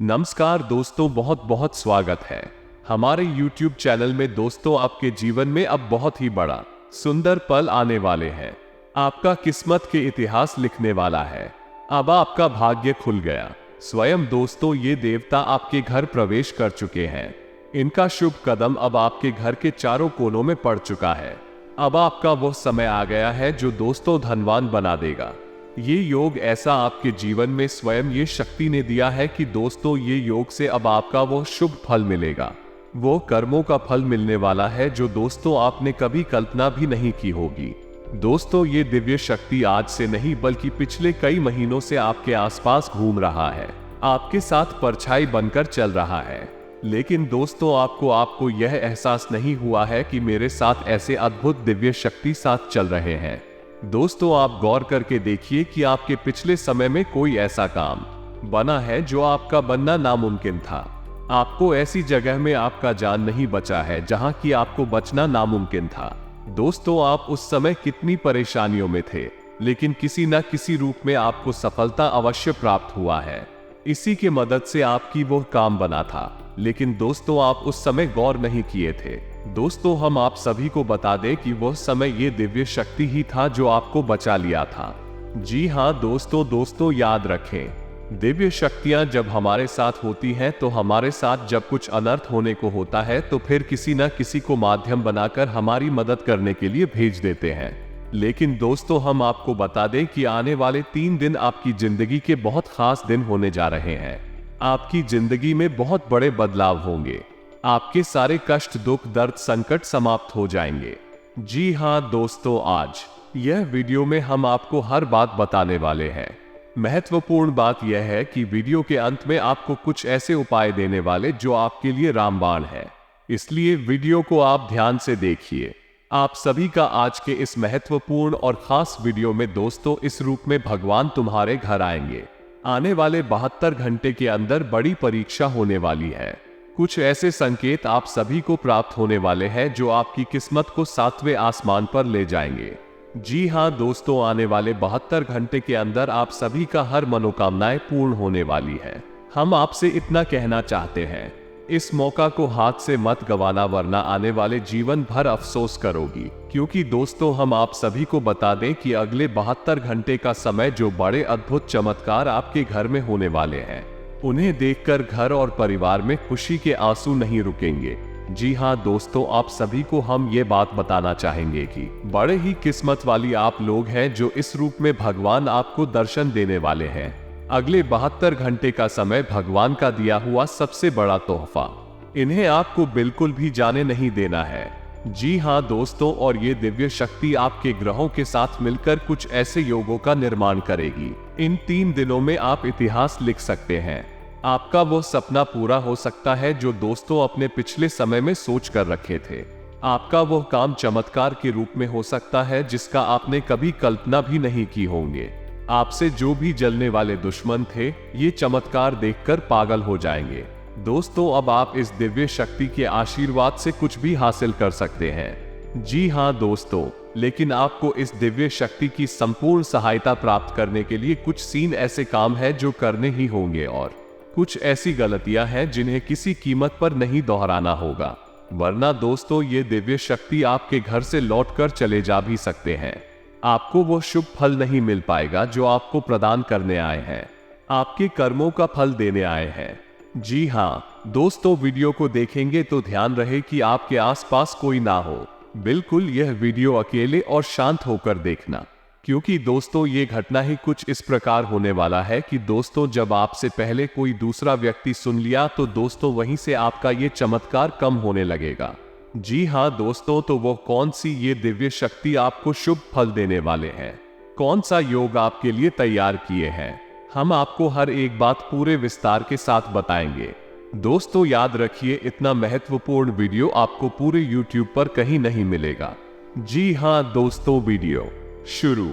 नमस्कार दोस्तों, बहुत बहुत स्वागत है हमारे YouTube चैनल में। दोस्तों, आपके जीवन में अब बहुत ही बड़ा सुंदर पल आने वाले हैं। आपका किस्मत के इतिहास लिखने वाला है। अब आपका भाग्य खुल गया। स्वयं दोस्तों, ये देवता आपके घर प्रवेश कर चुके हैं। इनका शुभ कदम अब आपके घर के चारों कोनों में पड़ चुका है। अब आपका वो समय आ गया है जो दोस्तों धनवान बना देगा। ये योग ऐसा आपके जीवन में स्वयं ये शक्ति ने दिया है कि दोस्तों, ये योग से अब आपका वो शुभ फल मिलेगा। वो कर्मों का फल मिलने वाला है जो दोस्तों आपने कभी कल्पना भी नहीं की होगी। दोस्तों, ये दिव्य शक्ति आज से नहीं बल्कि पिछले कई महीनों से आपके आसपास घूम रहा है, आपके साथ परछाई बनकर चल रहा है। लेकिन दोस्तों, आपको यह एहसास नहीं हुआ है कि मेरे साथ ऐसे अद्भुत दिव्य शक्ति साथ चल रहे हैं। दोस्तों, आप गौर करके देखिए कि आपके पिछले समय में कोई ऐसा काम बना है जो आपका बनना नामुमकिन था। आपको ऐसी जगह में आपका जान नहीं बचा है जहां कि आपको बचना नामुमकिन था। दोस्तों, आप उस समय कितनी परेशानियों में थे, लेकिन किसी न किसी रूप में आपको सफलता अवश्य प्राप्त हुआ है। इसी के मदद से आपकी वो काम बना था, लेकिन दोस्तों आप उस समय गौर नहीं किए थे। दोस्तों, हम आप सभी को बता दें कि वह समय ये दिव्य शक्ति ही था जो आपको बचा लिया था। जी हाँ दोस्तों, याद रखें, दिव्य शक्तियां जब हमारे साथ होती हैं तो हमारे साथ जब कुछ अनर्थ होने को होता है तो फिर किसी न किसी को माध्यम बनाकर हमारी मदद करने के लिए भेज देते हैं। लेकिन दोस्तों, हम आपको बता दें कि आने वाले 3 दिन आपकी जिंदगी के बहुत खास दिन होने जा रहे हैं। आपकी जिंदगी में बहुत बड़े बदलाव होंगे। आपके सारे कष्ट, दुख, दर्द, संकट समाप्त हो जाएंगे। जी हाँ दोस्तों, आज यह वीडियो में हम आपको हर बात बताने वाले हैं। महत्वपूर्ण बात यह है कि वीडियो के अंत में आपको कुछ ऐसे उपाय देने वाले जो आपके लिए रामबाण है। इसलिए वीडियो को आप ध्यान से देखिए। आप सभी का आज के इस महत्वपूर्ण और खास वीडियो में दोस्तों इस रूप में भगवान तुम्हारे घर आएंगे। आने वाले 72 घंटे के अंदर बड़ी परीक्षा होने वाली है। कुछ ऐसे संकेत आप सभी को प्राप्त होने वाले हैं जो आपकी किस्मत को 7वें आसमान पर ले जाएंगे। जी हाँ दोस्तों, आने वाले 72 घंटे के अंदर आप सभी का हर मनोकामनाएं पूर्ण होने वाली है। हम आपसे इतना कहना चाहते हैं, इस मौका को हाथ से मत गंवाना, वरना आने वाले जीवन भर अफसोस करोगी। क्योंकि दोस्तों, हम आप सभी को बता दें कि अगले 72 घंटे का समय जो बड़े अद्भुत चमत्कार आपके घर में होने वाले हैं, उन्हें देखकर घर और परिवार में खुशी के आंसू नहीं रुकेंगे। जी हाँ दोस्तों, आप सभी को हम ये बात बताना चाहेंगे कि बड़े ही किस्मत वाली आप लोग हैं जो इस रूप में भगवान आपको दर्शन देने वाले हैं। अगले 72 घंटे का समय भगवान का दिया हुआ सबसे बड़ा तोहफा। इन्हें आपको बिल्कुल भी जाने नहीं देना है। जी हाँ दोस्तों, और ये दिव्य शक्ति आपके ग्रहों के साथ मिलकर कुछ ऐसे योगों का निर्माण करेगी। इन 3 दिनों में आप इतिहास लिख सकते हैं। आपका वो सपना पूरा हो सकता है जो दोस्तों अपने पिछले समय में सोच कर रखे थे। आपका वो काम चमत्कार के रूप में हो सकता है जिसका आपने कभी कल्पना भी नहीं की होंगे। आपसे जो भी जलने वाले दुश्मन थे, ये चमत्कार देखकर पागल हो जाएंगे। दोस्तों, अब आप इस दिव्य शक्ति के आशीर्वाद से कुछ भी हासिल कर सकते हैं। जी हाँ दोस्तों, लेकिन आपको इस दिव्य शक्ति की संपूर्ण सहायता प्राप्त करने के लिए कुछ सीन ऐसे काम है जो करने ही होंगे, और कुछ ऐसी गलतियां हैं जिन्हें किसी कीमत पर नहीं दोहराना होगा, वरना दोस्तों ये दिव्य शक्ति आपके घर से लौटकर चले जा भी सकते हैं। आपको वो शुभ फल नहीं मिल पाएगा जो आपको प्रदान करने आए हैं। आपके कर्मों का फल देने आए हैं। जी हाँ दोस्तों, वीडियो को देखेंगे तो ध्यान रहे कि आपके आसपास कोई ना हो। बिल्कुल यह वीडियो अकेले और शांत होकर देखना, क्योंकि दोस्तों ये घटना ही कुछ इस प्रकार होने वाला है कि दोस्तों जब आपसे पहले कोई दूसरा व्यक्ति सुन लिया तो दोस्तों वहीं से आपका ये चमत्कार कम होने लगेगा। जी हाँ दोस्तों, तो वो कौन सी ये दिव्य शक्ति आपको शुभ फल देने वाले हैं, कौन सा योग आपके लिए तैयार किए हैं, हम आपको हर एक बात पूरे विस्तार के साथ बताएंगे। दोस्तों याद रखिए, इतना महत्वपूर्ण वीडियो आपको पूरे YouTube पर कहीं नहीं मिलेगा। जी हाँ दोस्तों, वीडियो शुरू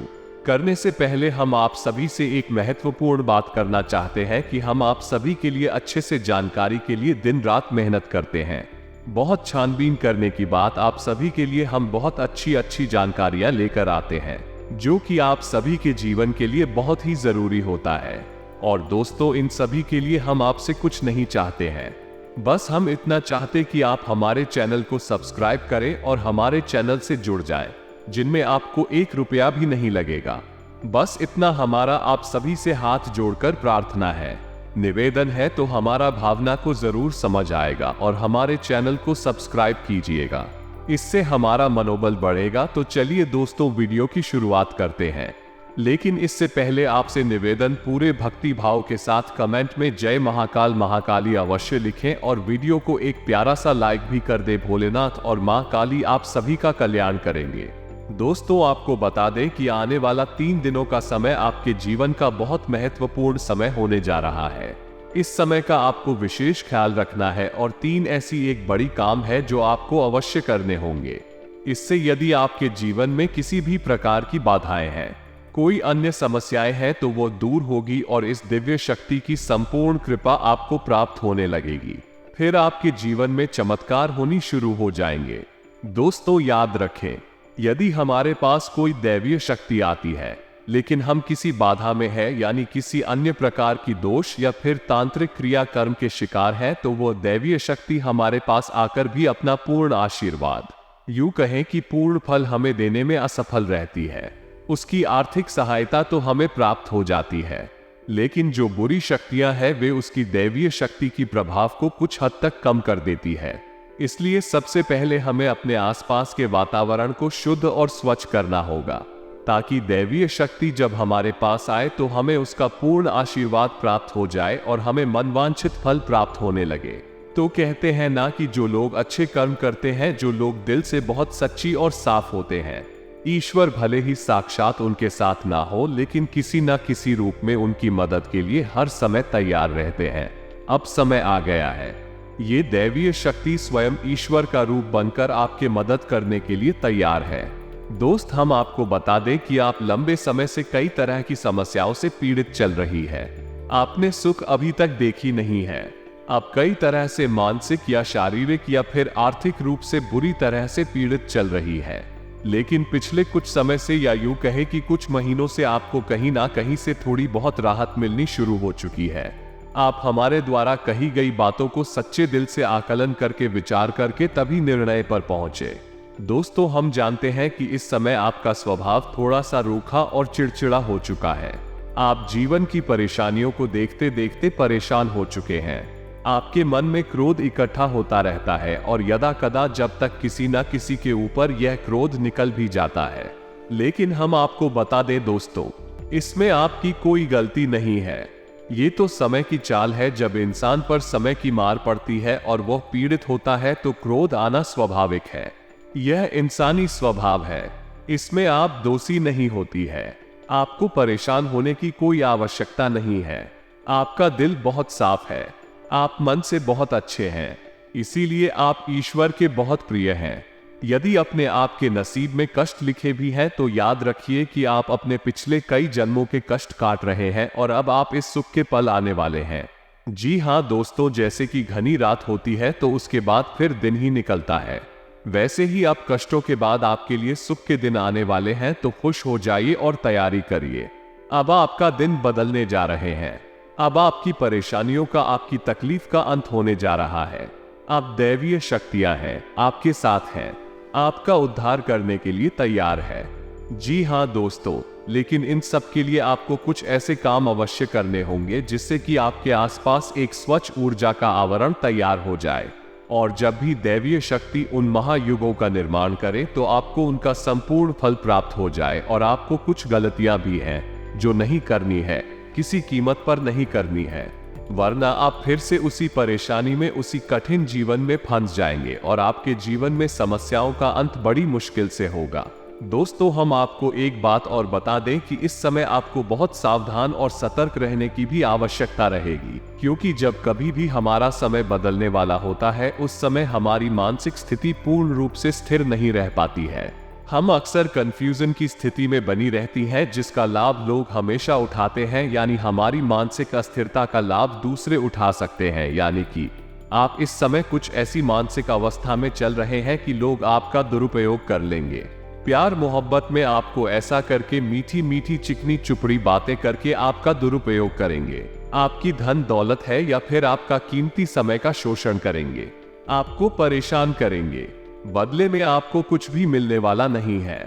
करने से पहले हम आप सभी से एक महत्वपूर्ण बात करना चाहते हैं कि हम आप सभी के लिए अच्छे से जानकारी के लिए दिन रात मेहनत करते हैं। बहुत छानबीन करने की बात, आप सभी के लिए हम बहुत अच्छी जानकारियां लेकर आते हैं जो कि आप सभी के जीवन के लिए बहुत ही जरूरी होता है। और दोस्तों, इन सभी के लिए हम आपसे कुछ नहीं चाहते हैं, बस हम इतना चाहते कि आप हमारे चैनल को सब्सक्राइब करें और हमारे चैनल से जुड़ जाएं, जिनमें आपको 1 रुपया भी नहीं लगेगा। बस इतना हमारा आप सभी से हाथ जोड़कर प्रार्थना है, निवेदन है, तो हमारा भावना को जरूर समझ आएगा और हमारे चैनल को सब्सक्राइब कीजिएगा। इससे हमारा मनोबल बढ़ेगा। तो चलिए दोस्तों, वीडियो की शुरुआत करते हैं, लेकिन इससे पहले आपसे निवेदन, पूरे भक्ति भाव के साथ कमेंट में जय महाकाल महाकाली अवश्य लिखें और वीडियो को एक प्यारा सा लाइक भी कर दे। भोलेनाथ और मां काली आप सभी का कल्याण करेंगे। दोस्तों, आपको बता दें कि आने वाला 3 दिनों का समय आपके जीवन का बहुत महत्वपूर्ण समय होने जा रहा है। इस समय का आपको विशेष ख्याल रखना है और 3 ऐसी एक बड़ी काम है जो आपको अवश्य करने होंगे। इससे यदि आपके जीवन में किसी भी प्रकार की बाधाएं हैं, कोई अन्य समस्याएं हैं, तो वो दूर होगी और इस दिव्य शक्ति की संपूर्ण कृपा आपको प्राप्त होने लगेगी। फिर आपके जीवन में चमत्कार होनी शुरू हो जाएंगे। दोस्तों, याद रखें, यदि हमारे पास कोई दैवीय शक्ति आती है लेकिन हम किसी बाधा में है, यानी किसी अन्य प्रकार की दोष या फिर तांत्रिक क्रियाकर्म के शिकार है, तो वो दैवीय शक्ति हमारे पास आकर भी अपना पूर्ण आशीर्वाद, यूं कहें कि पूर्ण फल हमें देने में असफल रहती है। उसकी आर्थिक सहायता तो हमें प्राप्त हो जाती है, लेकिन जो बुरी शक्तियां हैं वे उसकी दैवीय शक्ति की प्रभाव को कुछ हद तक कम कर देती है। इसलिए सबसे पहले हमें अपने आसपास के वातावरण को शुद्ध और स्वच्छ करना होगा, ताकि दैवीय शक्ति जब हमारे पास आए तो हमें उसका पूर्ण आशीर्वाद प्राप्त हो जाए और हमें मनवांछित फल प्राप्त होने लगे। तो कहते हैं ना कि जो लोग अच्छे कर्म करते हैं, जो लोग दिल से बहुत सच्ची और साफ होते हैं, ईश्वर भले ही साक्षात उनके साथ ना हो, लेकिन किसी न किसी रूप में उनकी मदद के लिए हर समय तैयार रहते हैं। अब समय आ गया है, ये दैवीय शक्ति स्वयं ईश्वर का रूप बनकर आपके मदद करने के लिए तैयार है। दोस्त, हम आपको बता दें कि आप लंबे समय से कई तरह की समस्याओं से पीड़ित चल रही है। आपने सुख अभी तक देखी नहीं है। आप कई तरह से मानसिक या शारीरिक या फिर आर्थिक रूप से बुरी तरह से पीड़ित चल रही है, लेकिन पिछले कुछ समय से, या यूं कहे कि कुछ महीनों से, आपको कहीं ना कहीं से थोड़ी बहुत राहत मिलनी शुरू हो चुकी है। आप हमारे द्वारा कही गई बातों को सच्चे दिल से आकलन करके, विचार करके तभी निर्णय पर पहुंचे। दोस्तों, हम जानते हैं कि इस समय आपका स्वभाव थोड़ा सा रूखा और चिड़चिड़ा हो चुका है। आप जीवन की परेशानियों को देखते देखते परेशान हो चुके हैं। आपके मन में क्रोध इकट्ठा होता रहता है और यदा कदा जब तक किसी न किसी के ऊपर यह क्रोध निकल भी जाता है। लेकिन हम आपको बता दें दोस्तों, इसमें आपकी कोई गलती नहीं है। ये तो समय की चाल है। जब इंसान पर समय की मार पड़ती है और वह पीड़ित होता है तो क्रोध आना स्वाभाविक है। यह इंसानी स्वभाव है, इसमें आप दोषी नहीं होती है। आपको परेशान होने की कोई आवश्यकता नहीं है। आपका दिल बहुत साफ है, आप मन से बहुत अच्छे हैं, इसीलिए आप ईश्वर के बहुत प्रिय हैं। यदि अपने आप के नसीब में कष्ट लिखे भी हैं तो याद रखिए कि आप अपने पिछले कई जन्मों के कष्ट काट रहे हैं और अब आप इस सुख के पल आने वाले हैं। जी हाँ दोस्तों, जैसे कि घनी रात होती है तो उसके बाद फिर दिन ही निकलता है, वैसे ही अब कष्टों के बाद आपके लिए सुख के दिन आने वाले हैं। तो खुश हो जाइए और तैयारी करिए। अब आपका दिन बदलने जा रहे हैं। अब आपकी परेशानियों का, आपकी तकलीफ का अंत होने जा रहा है। अब दैवीय शक्तियां हैं, आपके साथ हैं, आपका उद्धार करने के लिए तैयार है। जी हाँ दोस्तों, लेकिन इन सब के लिए आपको कुछ ऐसे काम अवश्य करने होंगे जिससे कि आपके आसपास एक स्वच्छ ऊर्जा का आवरण तैयार हो जाए। और जब भी दैवीय शक्ति उन महायुगों का निर्माण करे तो आपको उनका संपूर्ण फल प्राप्त हो जाए। और आपको कुछ गलतियां भी हैं जो नहीं करनी है, किसी कीमत पर नहीं करनी है, वरना आप फिर से उसी परेशानी में, उसी कठिन जीवन में फंस जाएंगे और आपके जीवन में समस्याओं का अंत बड़ी मुश्किल से होगा। दोस्तों, हम आपको एक बात और बता दें कि इस समय आपको बहुत सावधान और सतर्क रहने की भी आवश्यकता रहेगी, क्योंकि जब कभी भी हमारा समय बदलने वाला होता है उस समय हमारी मानसिक स्थिति पूर्ण रूप से स्थिर नहीं रह पाती है। हम अक्सर कंफ्यूजन की स्थिति में बनी रहती है, जिसका लाभ लोग हमेशा उठाते हैं, यानी हमारी मानसिक अस्थिरता का लाभ दूसरे उठा सकते हैं। यानी कि आप इस समय कुछ ऐसी मानसिक अवस्था में चल रहे हैं कि लोग आपका दुरुपयोग कर लेंगे। प्यार मोहब्बत में आपको ऐसा करके मीठी मीठी चिकनी चुपड़ी बातें करके आपका दुरुपयोग करेंगे। आपकी धन दौलत है या फिर आपका कीमती समय का शोषण करेंगे, आपको परेशान करेंगे। बदले में आपको कुछ भी मिलने वाला नहीं है।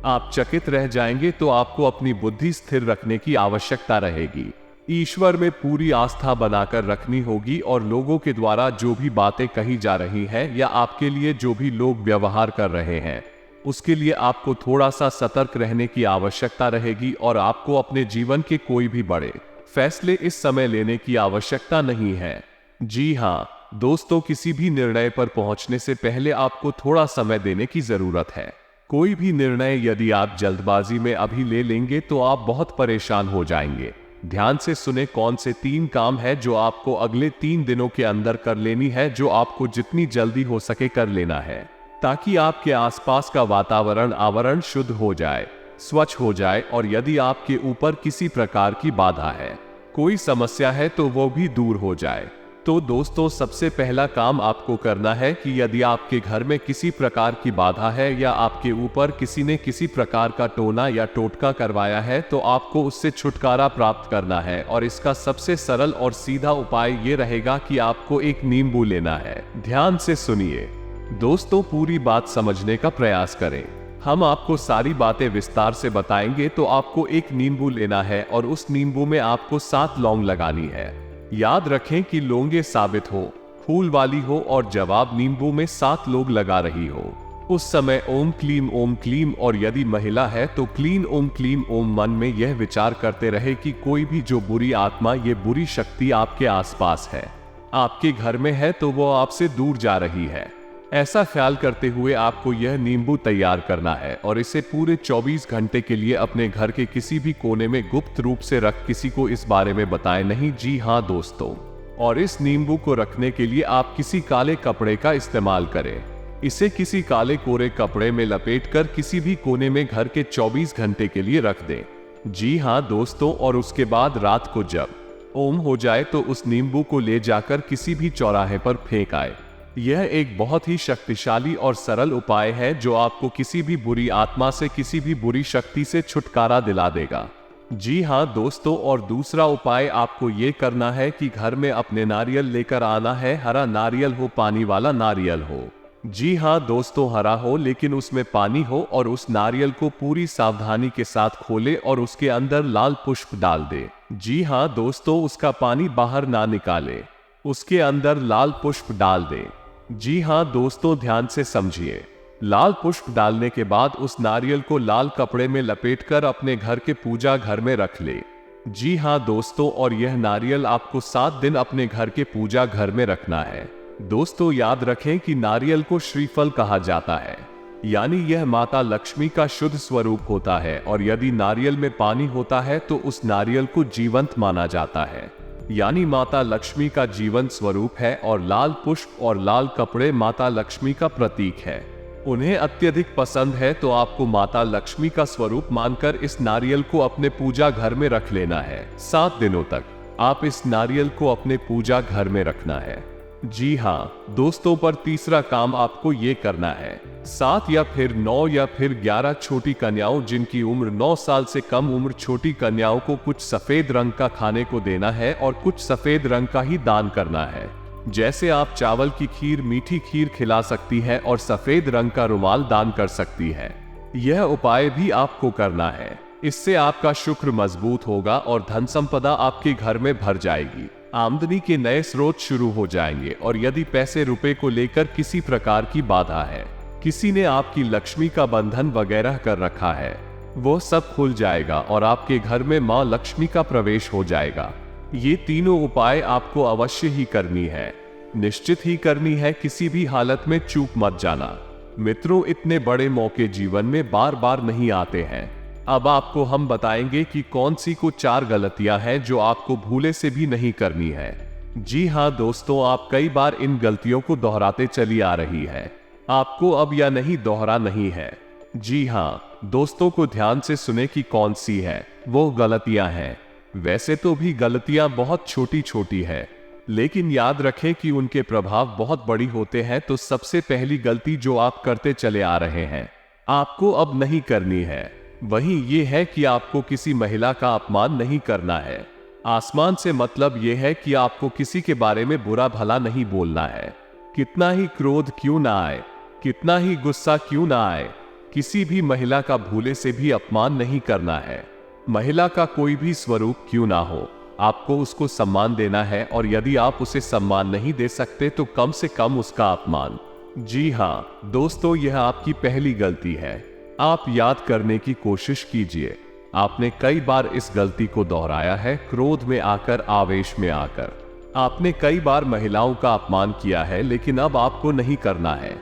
आप चकित रह जाएंगे। तो आपको अपनी बुद्धि स्थिर रखने की आवश्यकता रहेगी। ईश्वर में पूरी आस्था बनाकर रखनी होगी और लोगों के द्वारा जो भी बातें कही जा रही हैं या आपके लिए जो भी लोग व्यवहार कर रहे हैं, उसके लिए आपको थोड़ा सा सतर्क रहने की आवश्यकता रहेगी और आपको अपने जीवन के कोई भी बड़े फैसले इस समय लेने की आवश्यकता नहीं है। जी हाँ दोस्तों, किसी भी निर्णय पर पहुंचने से पहले आपको थोड़ा समय देने की जरूरत है। कोई भी निर्णय यदि आप जल्दबाजी में अभी ले लेंगे तो आप बहुत परेशान हो जाएंगे। ध्यान से सुने, कौन से 3 काम है जो आपको अगले 3 दिनों के अंदर कर लेनी है, जो आपको जितनी जल्दी हो सके कर लेना है, ताकि आपके आसपास का वातावरण आवरण शुद्ध हो जाए, स्वच्छ हो जाए और यदि आपके ऊपर किसी प्रकार की बाधा है, कोई समस्या है तो वो भी दूर हो जाए। तो दोस्तों, सबसे पहला काम आपको करना है कि यदि आपके घर में किसी प्रकार की बाधा है या आपके ऊपर किसी ने किसी प्रकार का टोना या टोटका करवाया है, तो आपको उससे छुटकारा प्राप्त करना है। और इसका सबसे सरल और सीधा उपाय ये रहेगा कि आपको एक नींबू लेना है। ध्यान से सुनिए दोस्तों, पूरी बात समझने का प्रयास करें। हम आपको सारी बातें विस्तार से बताएंगे। तो आपको एक नींबू लेना है और उस नींबू में आपको 7 लौंग लगानी है। याद रखें कि लौंगे साबित हो, फूल वाली हो और जवाब नींबू में 7 लोग लगा रही हो, उस समय ओम क्लीम और यदि महिला है तो क्लीन ओम मन में यह विचार करते रहे कि कोई भी जो बुरी आत्मा, ये बुरी शक्ति आपके आसपास है, आपके घर में है, तो वो आपसे दूर जा रही है। ऐसा ख्याल करते हुए आपको यह नींबू तैयार करना है और इसे पूरे 24 घंटे के लिए अपने घर के किसी भी कोने में गुप्त रूप से रख, किसी को इस बारे में बताएं नहीं। जी हाँ दोस्तों, और इस नींबू को रखने के लिए आप किसी काले कपड़े का इस्तेमाल करें। इसे किसी काले कोरे कपड़े में लपेटकर किसी भी कोने में घर के 24 घंटे के लिए रख दें। जी हाँ दोस्तों, और उसके बाद रात को जब ओम हो जाए तो उस नींबू को ले जाकर किसी भी चौराहे पर फेंक आए। यह एक बहुत ही शक्तिशाली और सरल उपाय है जो आपको किसी भी बुरी आत्मा से, किसी भी बुरी शक्ति से छुटकारा दिला देगा। जी हाँ दोस्तों, और दूसरा उपाय आपको ये करना है कि घर में अपने नारियल लेकर आना है। हरा नारियल हो, पानी वाला नारियल हो। जी हाँ दोस्तों, हरा हो लेकिन उसमें पानी हो, और उस नारियल को पूरी सावधानी के साथ खोले और उसके अंदर लाल पुष्प डाल दे। जी हाँ दोस्तों, उसका पानी बाहर ना निकाले, उसके अंदर लाल पुष्प डाल दे। जी हाँ दोस्तों, ध्यान से समझिए। लाल पुष्प डालने के बाद उस नारियल को लाल कपड़े में लपेटकर अपने घर के पूजा घर में रख ले। जी हाँ दोस्तों, और यह नारियल आपको 7 दिन अपने घर के पूजा घर में रखना है। दोस्तों याद रखें कि नारियल को श्रीफल कहा जाता है, यानी यह माता लक्ष्मी का शुद्ध स्वरूप होता है, और यदि नारियल में पानी होता है तो उस नारियल को जीवंत माना जाता है, यानी माता लक्ष्मी का जीवन स्वरूप है। और लाल पुष्प और लाल कपड़े माता लक्ष्मी का प्रतीक है, उन्हें अत्यधिक पसंद है। तो आपको माता लक्ष्मी का स्वरूप मानकर इस नारियल को अपने पूजा घर में रख लेना है। 7 दिनों तक आप इस नारियल को अपने पूजा घर में रखना है। जी हाँ दोस्तों, पर तीसरा काम आपको ये करना है। 7 या फिर 9 या फिर 11 छोटी कन्याओं जिनकी उम्र 9 साल से कम उम्र, छोटी कन्याओं को कुछ सफेद रंग का खाने को देना है और कुछ सफेद रंग का ही दान करना है। जैसे आप चावल की खीर, मीठी खीर खिला सकती है और सफेद रंग का रुमाल दान कर सकती है। यह उपाय भी आपको करना है। इससे आपका शुक्र मजबूत होगा और धन संपदा आपके घर में भर जाएगी। आमदनी के नए स्रोत शुरू हो जाएंगे। और यदि पैसे रुपए को लेकर किसी प्रकार की बाधा है, किसी ने आपकी लक्ष्मी का बंधन वगैरह कर रखा है, वो सब खुल जाएगा और आपके घर में मां लक्ष्मी का प्रवेश हो जाएगा। ये तीनों उपाय आपको अवश्य ही करनी है, निश्चित ही करनी है। किसी भी हालत में चूक मत जाना। मित्रों, इतने बड़े मौके जीवन में बार बार नहीं आते हैं। अब आपको हम बताएंगे कि कौन सी को 4 गलतियां हैं जो आपको भूले से भी नहीं करनी है। जी हाँ दोस्तों, आप कई बार इन गलतियों को दोहराते चली आ रही है। आपको अब या नहीं दोहरा नहीं है। जी हाँ दोस्तों, को ध्यान से सुने कि कौन सी है वो गलतियां हैं। वैसे तो भी गलतियां बहुत छोटी छोटी है, लेकिन याद रखें कि उनके प्रभाव बहुत बड़ी होते हैं। तो सबसे पहली गलती जो आप करते चले आ रहे हैं, आपको अब नहीं करनी है, वही ये है कि आपको किसी महिला का अपमान नहीं करना है। आसमान से मतलब यह है कि आपको किसी के बारे में बुरा भला नहीं बोलना है। कितना ही क्रोध क्यों ना आए, कितना ही गुस्सा क्यों ना आए, किसी भी महिला का भूले से भी अपमान नहीं करना है। महिला का कोई भी स्वरूप क्यों ना हो, आपको उसको सम्मान देना है, और यदि आप उसे सम्मान नहीं दे सकते तो कम से कम उसका अपमान। जी हाँ दोस्तों, यह आपकी पहली गलती है। आप याद करने की कोशिश कीजिए। आपने कई बार इस गलती को दोहराया है, क्रोध में आकर, आवेश में आकर। आपने कई बार महिलाओं का अपमान किया है, लेकिन अब आपको नहीं करना है।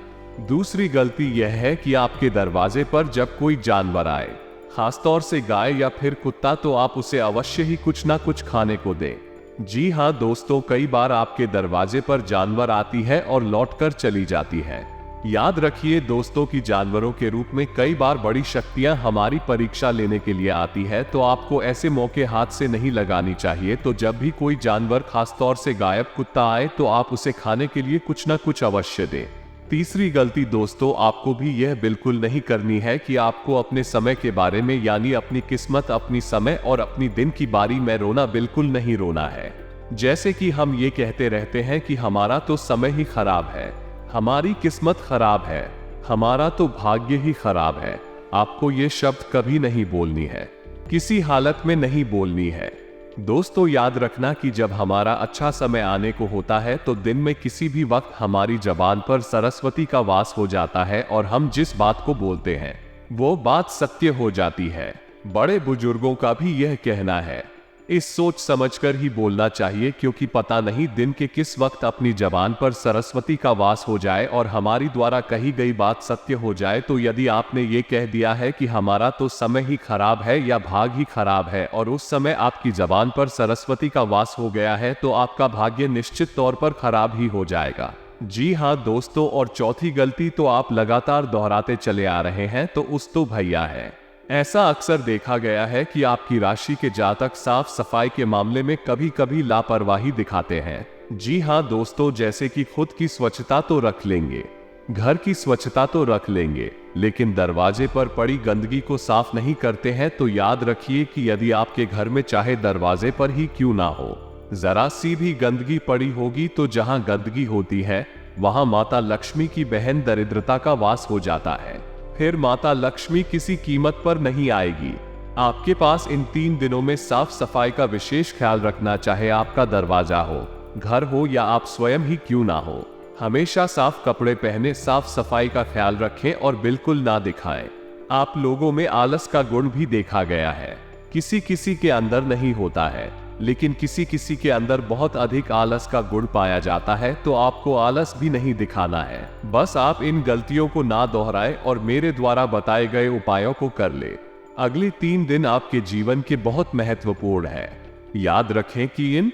दूसरी गलती यह है कि आपके दरवाजे पर जब कोई जानवर आए, खासतौर से गाय या फिर कुत्ता, तो आप उसे अवश्य ही कुछ ना कुछ खाने को दें। जी हाँ दोस्तों, कई बार आपके दरवाजे पर जानवर आती है और लौटकर चली जाती है। याद रखिए दोस्तों कि जानवरों के रूप में कई बार बड़ी शक्तियां हमारी परीक्षा लेने के लिए आती है, तो आपको ऐसे मौके हाथ से नहीं लगानी चाहिए। तो जब भी कोई जानवर, खासतौर से गायब कुत्ता आए, तो आप उसे खाने के लिए कुछ ना कुछ अवश्य दें। तीसरी गलती दोस्तों, आपको भी यह बिल्कुल नहीं करनी है कि आपको अपने समय के बारे में, यानी अपनी किस्मत, अपनी समय और अपनी दिन की बारी में रोना बिल्कुल नहीं रोना है। जैसे कि हम ये कहते रहते हैं कि हमारा तो समय ही खराब है, हमारी किस्मत खराब है, हमारा तो भाग्य ही खराब है। आपको ये शब्द कभी नहीं बोलनी है, किसी हालत में नहीं बोलनी है। दोस्तों याद रखना कि जब हमारा अच्छा समय आने को होता है, तो दिन में किसी भी वक्त हमारी जबान पर सरस्वती का वास हो जाता है, और हम जिस बात को बोलते हैं वो बात सत्य हो जाती है। बड़े बुजुर्गों का भी यह कहना है। इस सोच समझकर ही बोलना चाहिए, क्योंकि पता नहीं दिन के किस वक्त अपनी जबान पर सरस्वती का वास हो जाए और हमारी द्वारा कही गई बात सत्य हो जाए। तो यदि आपने ये कह दिया है कि हमारा तो समय ही खराब है या भाग ही खराब है, और उस समय आपकी जबान पर सरस्वती का वास हो गया है, तो आपका भाग्य निश्चित तौर पर खराब ही हो जाएगा। जी हाँ दोस्तों, और चौथी गलती तो आप लगातार दोहराते चले आ रहे हैं, तो उस तो भैया है। ऐसा अक्सर देखा गया है कि आपकी राशि के जातक साफ सफाई के मामले में कभी कभी लापरवाही दिखाते हैं। जी हाँ दोस्तों, जैसे कि खुद की स्वच्छता तो रख लेंगे, घर की स्वच्छता तो रख लेंगे, लेकिन दरवाजे पर पड़ी गंदगी को साफ नहीं करते हैं। तो याद रखिए कि यदि आपके घर में चाहे दरवाजे पर ही क्यों ना हो, जरा सी भी गंदगी पड़ी होगी, तो जहां गंदगी होती है वहां माता लक्ष्मी की बहन दरिद्रता का वास हो जाता है। फिर माता लक्ष्मी किसी कीमत पर नहीं आएगी। आपके पास इन 3 दिनों में साफ सफाई का विशेष ख्याल रखना, चाहे आपका दरवाजा हो, घर हो या आप स्वयं ही क्यों ना हो। हमेशा साफ कपड़े पहने, साफ सफाई का ख्याल रखें और बिल्कुल ना दिखाएं। आप लोगों में आलस का गुण भी देखा गया है। किसी किसी के अंदर नहीं होता है, लेकिन किसी किसी के अंदर बहुत अधिक आलस का गुण पाया जाता है। तो आपको आलस भी नहीं दिखाना है, बस आप इन गलतियों को ना दोहराएं और मेरे द्वारा बताए गए उपायों को कर ले। अगले 3 दिन आपके जीवन के बहुत महत्वपूर्ण है। याद रखें कि इन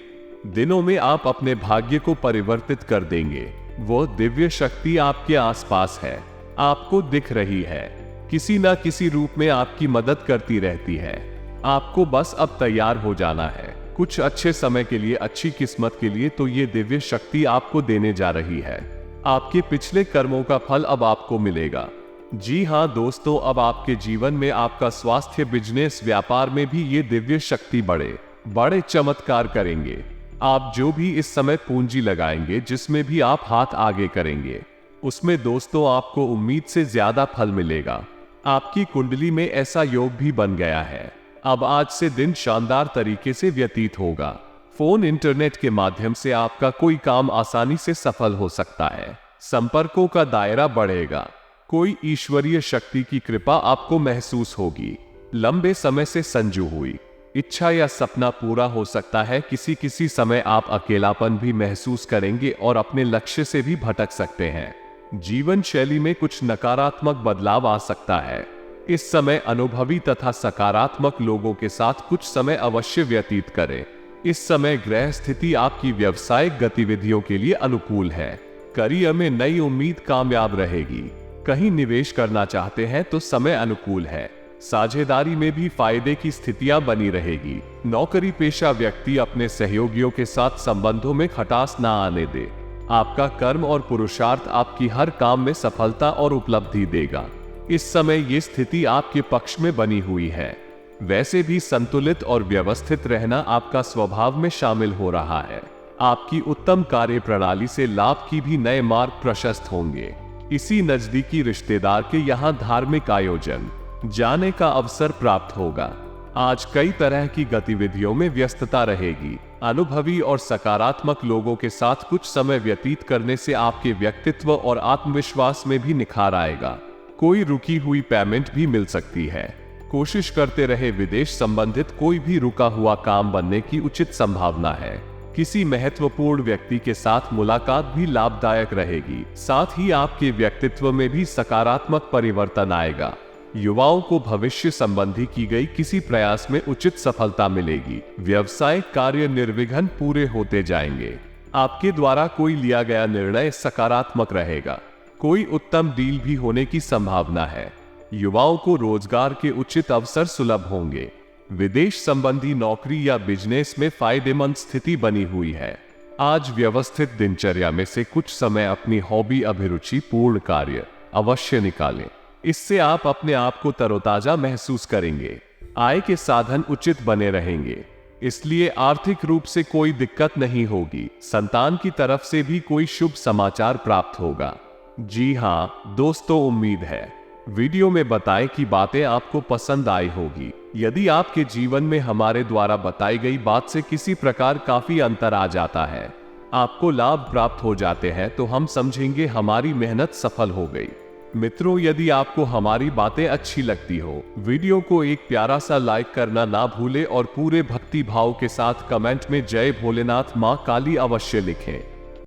दिनों में आप अपने भाग्य को परिवर्तित कर देंगे। वो दिव्य शक्ति आपके आसपास है, आपको दिख रही है, किसी ना किसी रूप में आपकी मदद करती रहती है। आपको बस अब तैयार हो जाना है कुछ अच्छे समय के लिए, अच्छी किस्मत के लिए। तो ये दिव्य शक्ति आपको देने जा रही है। आपके पिछले कर्मों का फल अब आपको मिलेगा। जी हाँ दोस्तों, अब आपके जीवन में, आपका स्वास्थ्य, बिजनेस, व्यापार में भी ये दिव्य शक्ति बड़े चमत्कार करेंगे। आप जो भी इस समय पूंजी लगाएंगे, जिसमें भी आप हाथ आगे करेंगे, उसमें दोस्तों आपको उम्मीद से ज्यादा फल मिलेगा। आपकी कुंडली में ऐसा योग भी बन गया है। अब आज से दिन शानदार तरीके से व्यतीत होगा। फोन, इंटरनेट के माध्यम से आपका कोई काम आसानी से सफल हो सकता है। संपर्कों का दायरा बढ़ेगा। कोई ईश्वरीय शक्ति की कृपा आपको महसूस होगी। लंबे समय से संजू हुई इच्छा या सपना पूरा हो सकता है। किसी समय आप अकेलापन भी महसूस करेंगे और अपने लक्ष्य से भी भटक सकते हैं। जीवन शैली में कुछ नकारात्मक बदलाव आ सकता है। इस समय अनुभवी तथा सकारात्मक लोगों के साथ कुछ समय अवश्य व्यतीत करें। इस समय ग्रह स्थिति आपकी व्यावसायिक गतिविधियों के लिए अनुकूल है। करियर में नई उम्मीद कामयाब रहेगी। कहीं निवेश करना चाहते हैं तो समय अनुकूल है। साझेदारी में भी फायदे की स्थितियां बनी रहेगी। नौकरी पेशा व्यक्ति अपने सहयोगियों के साथ संबंधों में खटास ना आने दे। आपका कर्म और पुरुषार्थ आपकी हर काम में सफलता और उपलब्धि देगा। इस समय ये स्थिति आपके पक्ष में बनी हुई है। वैसे भी संतुलित और व्यवस्थित रहना आपका स्वभाव में शामिल हो रहा है। आपकी उत्तम कार्य प्रणाली से लाभ की भी नए मार्ग प्रशस्त होंगे। इसी नजदीकी रिश्तेदार के यहाँ धार्मिक आयोजन जाने का अवसर प्राप्त होगा। आज कई तरह की गतिविधियों में व्यस्तता रहेगी। अनुभवी और सकारात्मक लोगों के साथ कुछ समय व्यतीत करने से आपके व्यक्तित्व और आत्मविश्वास में भी निखार आएगा। कोई रुकी हुई पेमेंट भी मिल सकती है। कोशिश करते रहे विदेश संबंधित कोई भी रुका हुआ काम बनने की उचित संभावना है। किसी महत्वपूर्ण व्यक्ति के साथ मुलाकात भी लाभदायक रहेगी। साथ ही आपके व्यक्तित्व में भी सकारात्मक परिवर्तन आएगा। युवाओं को भविष्य संबंधी की गई किसी प्रयास में उचित सफलता मिलेगी। व्यवसायिक कार्य निर्विघ्न पूरे होते जाएंगे। आपके द्वारा कोई लिया गया निर्णय सकारात्मक रहेगा। कोई उत्तम डील भी होने की संभावना है। युवाओं को रोजगार के उचित अवसर सुलभ होंगे। विदेश संबंधी नौकरी या बिजनेस में फायदेमंद स्थिति बनी हुई है। आज व्यवस्थित दिनचर्या में से कुछ समय अपनी हॉबी अभिरुचि पूर्ण कार्य अवश्य निकालें। इससे आप अपने आप को तरोताजा महसूस करेंगे। आय के साधन उचित बने रहेंगे, इसलिए आर्थिक रूप से कोई दिक्कत नहीं होगी। संतान की तरफ से भी कोई शुभ समाचार प्राप्त होगा। जी हाँ दोस्तों, उम्मीद है वीडियो में बताई कि बातें आपको पसंद आई होगी। यदि आपके जीवन में हमारे द्वारा बताई गई बात से किसी प्रकार काफी अंतर आ जाता है, आपको लाभ प्राप्त हो जाते हैं, तो हम समझेंगे हमारी मेहनत सफल हो गई। मित्रों, यदि आपको हमारी बातें अच्छी लगती हो, वीडियो को एक प्यारा सा लाइक करना ना भूले और पूरे भक्ति भाव के साथ कमेंट में जय भोलेनाथ मां काली अवश्य लिखें।